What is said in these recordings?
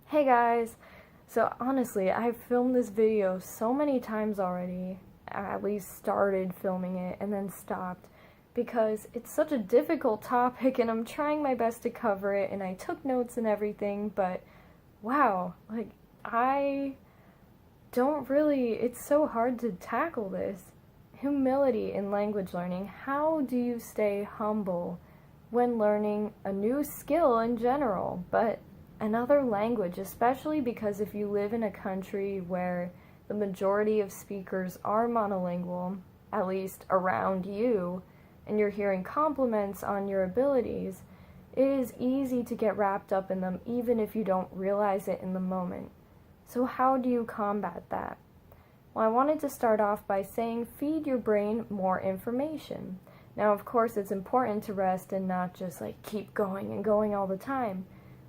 Hey guys! So honestly, I've filmed this video so many times already. I at least started filming it and then stopped because it's such a difficult topic and I'm trying my best to cover it and I took notes and everything, but wow, I don't really, it's so hard to tackle this. Humility in language learning. How do you stay humble when learning a new skill in general, but another language, especially because if you live in a country where the majority of speakers are monolingual, at least around you, and you're hearing compliments on your abilities, it is easy to get wrapped up in them even if you don't realize it in the moment. So how do you combat that? Well, I wanted to start off by saying feed your brain more information. Now, of course, it's important to rest and not just keep going and going all the time.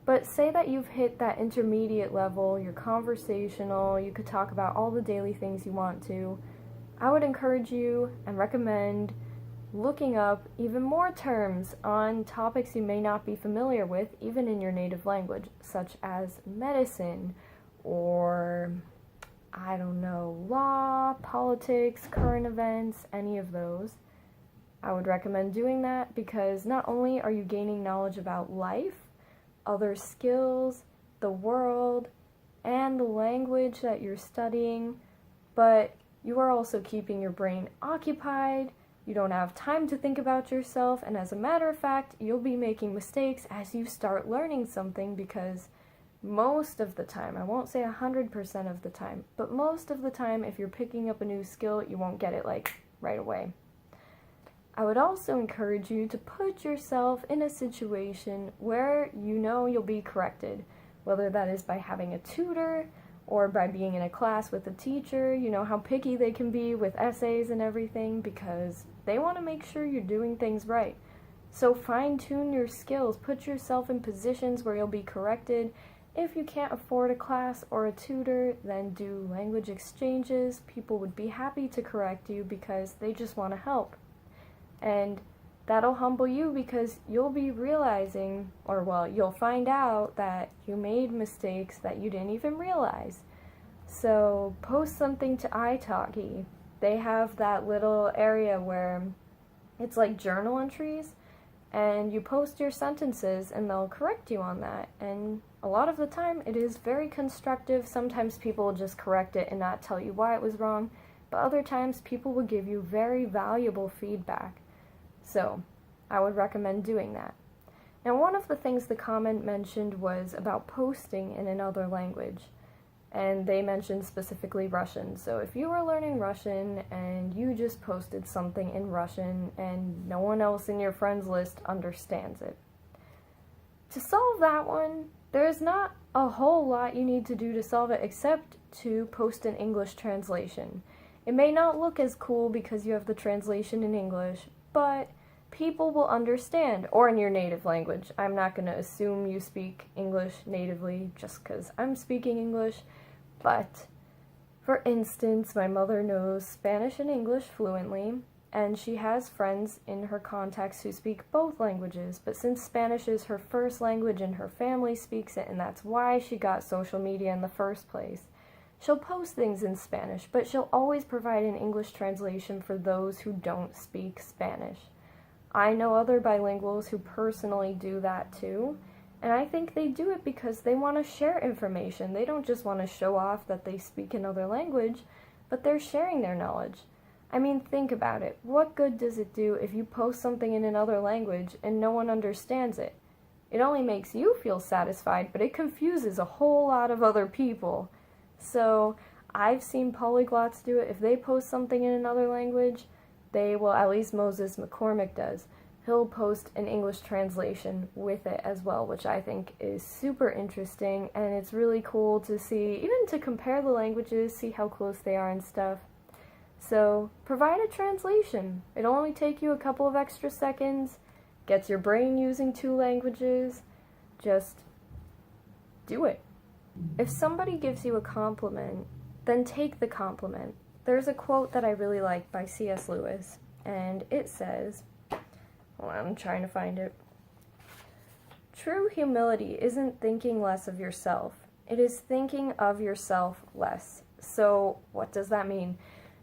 But say that you've hit that intermediate level, you're conversational, you could talk about all the daily things you want to. I would encourage you and recommend looking up even more terms on topics you may not be familiar with, even in your native language, such as medicine or, I don't know, law, politics, current events, any of those. I would recommend doing that because not only are you gaining knowledge about life, other skills, the world, and the language that you're studying, but you are also keeping your brain occupied, you don't have time to think about yourself, and as a matter of fact, you'll be making mistakes as you start learning something because most of the time, I won't say 100% of the time, but most of the time if you're picking up a new skill, you won't get it right away. I would also encourage you to put yourself in a situation where you know you'll be corrected, whether that is by having a tutor or by being in a class with a teacher. You know how picky they can be with essays and everything because they want to make sure you're doing things right. So fine-tune your skills, put yourself in positions where you'll be corrected. If you can't afford a class or a tutor, then do language exchanges. People would be happy to correct you because they just want to help. And that'll humble you because you'll be realizing, you'll find out that you made mistakes that you didn't even realize. So post something to italki. They have that little area where it's like journal entries, and you post your sentences and they'll correct you on that. And a lot of the time it is very constructive. Sometimes people will just correct it and not tell you why it was wrong, but other times people will give you very valuable feedback. So, I would recommend doing that. Now, one of the things the comment mentioned was about posting in another language, and they mentioned specifically Russian. So if you are learning Russian and you just posted something in Russian and no one else in your friends list understands it, to solve that one, there's not a whole lot you need to do to solve it except to post an English translation. It may not look as cool because you have the translation in English, but people will understand, or in your native language. I'm not going to assume you speak English natively just because I'm speaking English, but for instance, my mother knows Spanish and English fluently, and she has friends in her contacts who speak both languages, but since Spanish is her first language and her family speaks it, and that's why she got social media in the first place, she'll post things in Spanish, but she'll always provide an English translation for those who don't speak Spanish. I know other bilinguals who personally do that too, and I think they do it because they want to share information. They don't just want to show off that they speak another language, but they're sharing their knowledge. I mean, think about it. What good does it do if you post something in another language and no one understands it? It only makes you feel satisfied, but it confuses a whole lot of other people. So, I've seen polyglots do it. If they post something in another language, they will, at least Moses McCormick does, he'll post an English translation with it as well, which I think is super interesting, and it's really cool to see, even to compare the languages, see how close they are and stuff. So, provide a translation. It'll only take you a couple of extra seconds, gets your brain using two languages, just do it. If somebody gives you a compliment, then take the compliment. There's a quote that I really like by C.S. Lewis, and it says, I'm trying to find it. True humility isn't thinking less of yourself. It is thinking of yourself less. So what does that mean?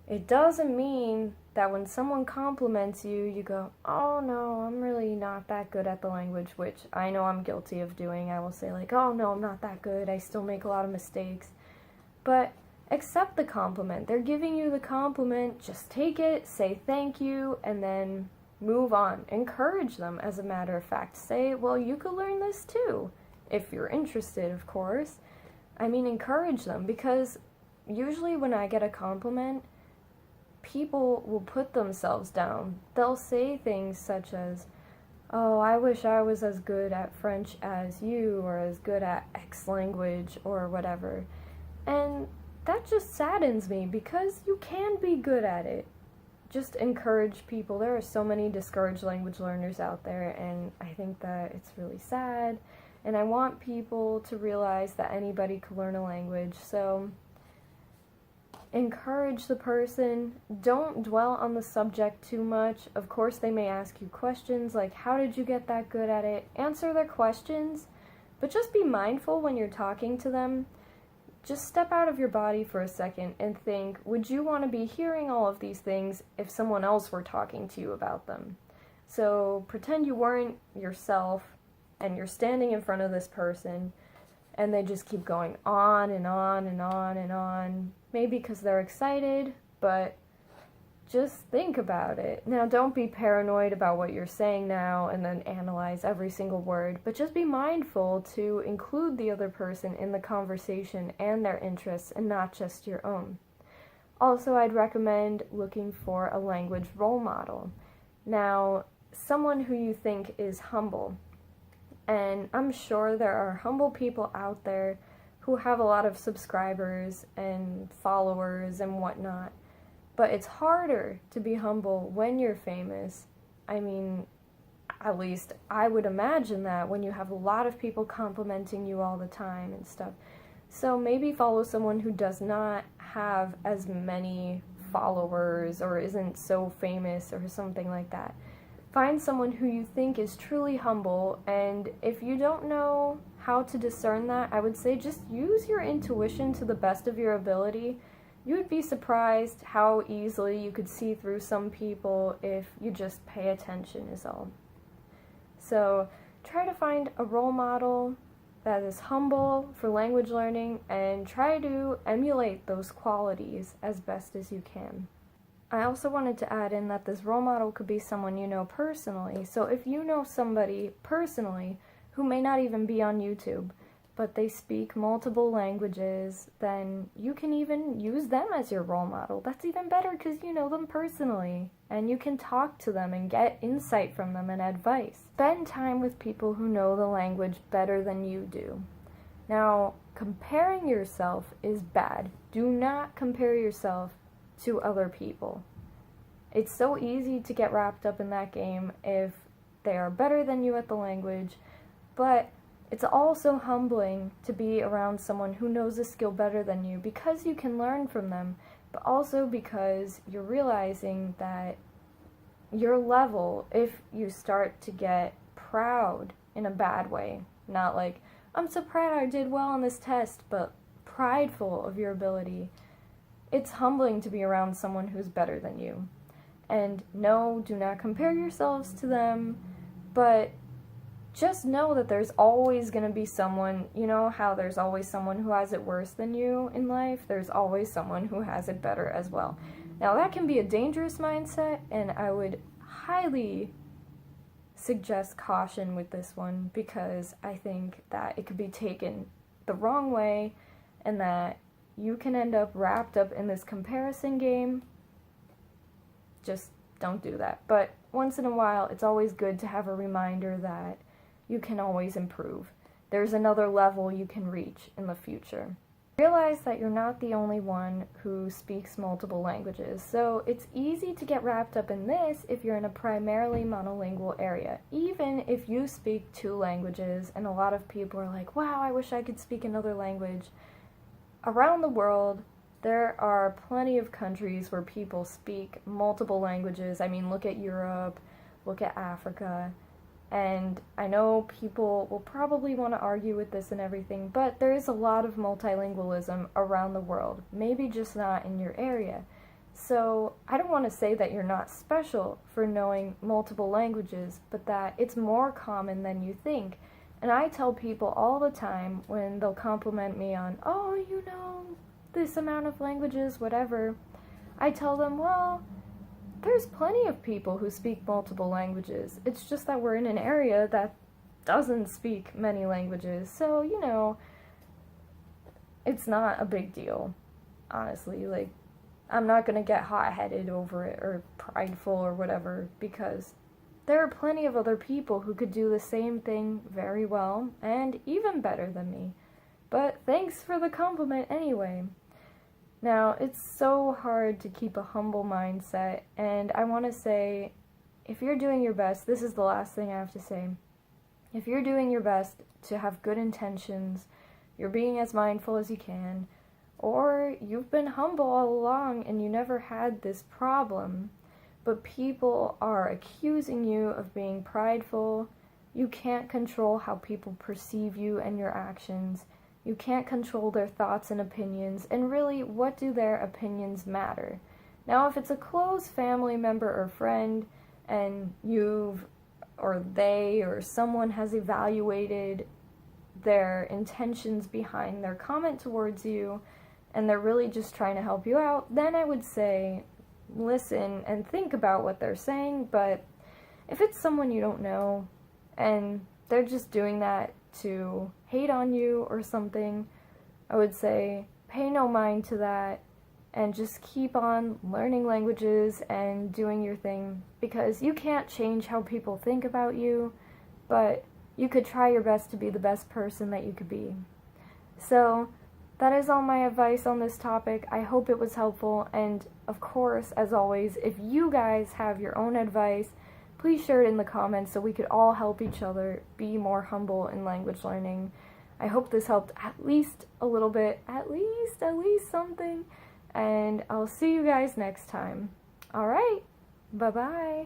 It doesn't mean that when someone compliments you, you go, oh no, I'm really not that good at the language, which I know I'm guilty of doing. I will say like, oh no, I'm not that good. I still make a lot of mistakes. But accept the compliment. They're giving you the compliment. Just take it, say thank you, and then move on. Encourage them, as a matter of fact. Say, well, you could learn this too, if you're interested, of course. I mean, encourage them, because usually when I get a compliment, people will put themselves down. They'll say things such as, oh, I wish I was as good at French as you, or as good at X language, or whatever. And that just saddens me, because you can be good at it. Just encourage people. There are so many discouraged language learners out there, and I think that it's really sad. And I want people to realize that anybody could learn a language. So encourage the person. Don't dwell on the subject too much. Of course, they may ask you questions like, how did you get that good at it? Answer their questions, but just be mindful when you're talking to them. Just step out of your body for a second and think, would you want to be hearing all of these things if someone else were talking to you about them? So pretend you weren't yourself and you're standing in front of this person and they just keep going on and on and on and on. Maybe because they're excited, but just think about it. Now, don't be paranoid about what you're saying now and then analyze every single word, but just be mindful to include the other person in the conversation and their interests and not just your own. Also, I'd recommend looking for a language role model. Now, someone who you think is humble. And I'm sure there are humble people out there who have a lot of subscribers and followers and whatnot. But it's harder to be humble when you're famous. I mean, at least I would imagine that when you have a lot of people complimenting you all the time and stuff. So maybe follow someone who does not have as many followers or isn't so famous or something like that. Find someone who you think is truly humble, and if you don't know how to discern that, I would say just use your intuition to the best of your ability. You would be surprised how easily you could see through some people if you just pay attention is all. So try to find a role model that is humble for language learning and try to emulate those qualities as best as you can. I also wanted to add in that this role model could be someone you know personally. So if you know somebody personally who may not even be on YouTube, but they speak multiple languages, then you can even use them as your role model. That's even better because you know them personally, and you can talk to them and get insight from them and advice. Spend time with people who know the language better than you do. Now, comparing yourself is bad. Do not compare yourself to other people. It's so easy to get wrapped up in that game if they are better than you at the language, but it's also humbling to be around someone who knows a skill better than you because you can learn from them, but also because you're realizing that your level, if you start to get proud in a bad way, not like, I'm so proud I did well on this test, but prideful of your ability, it's humbling to be around someone who's better than you. And no, do not compare yourselves to them, but just know that there's always going to be someone, you know how there's always someone who has it worse than you in life? There's always someone who has it better as well. Now that can be a dangerous mindset, and I would highly suggest caution with this one because I think that it could be taken the wrong way and that you can end up wrapped up in this comparison game. Just don't do that. But once in a while, it's always good to have a reminder that you can always improve. There's another level you can reach in the future. Realize that you're not the only one who speaks multiple languages, so it's easy to get wrapped up in this if you're in a primarily monolingual area. Even if you speak 2 languages, and a lot of people are like, wow, I wish I could speak another language. Around the world, there are plenty of countries where people speak multiple languages. I mean, look at Europe, look at Africa. And I know people will probably want to argue with this and everything, but there is a lot of multilingualism around the world, maybe just not in your area. So I don't want to say that you're not special for knowing multiple languages, but that it's more common than you think. And I tell people all the time when they'll compliment me on, oh, you know, this amount of languages, whatever, I tell them, well, there's plenty of people who speak multiple languages. It's just that we're in an area that doesn't speak many languages. So, you know, it's not a big deal, honestly. Like, I'm not going to get hot-headed over it or prideful or whatever, because there are plenty of other people who could do the same thing very well and even better than me. But thanks for the compliment anyway. Now, it's so hard to keep a humble mindset, and I want to say, if you're doing your best, this is the last thing I have to say. If you're doing your best to have good intentions, you're being as mindful as you can, or you've been humble all along and you never had this problem, but people are accusing you of being prideful, you can't control how people perceive you and your actions. You can't control their thoughts and opinions, and really, what do their opinions matter? Now, if it's a close family member or friend, and they or someone has evaluated their intentions behind their comment towards you, and they're really just trying to help you out, then I would say, listen and think about what they're saying. But if it's someone you don't know, and they're just doing that to hate on you or something, I would say pay no mind to that and just keep on learning languages and doing your thing, because you can't change how people think about you, but you could try your best to be the best person that you could be. So that is all my advice on this topic. I hope it was helpful, and of course, as always, if you guys have your own advice, please share it in the comments so we could all help each other be more humble in language learning. I hope this helped at least a little bit, at least something, and I'll see you guys next time. Alright, bye-bye.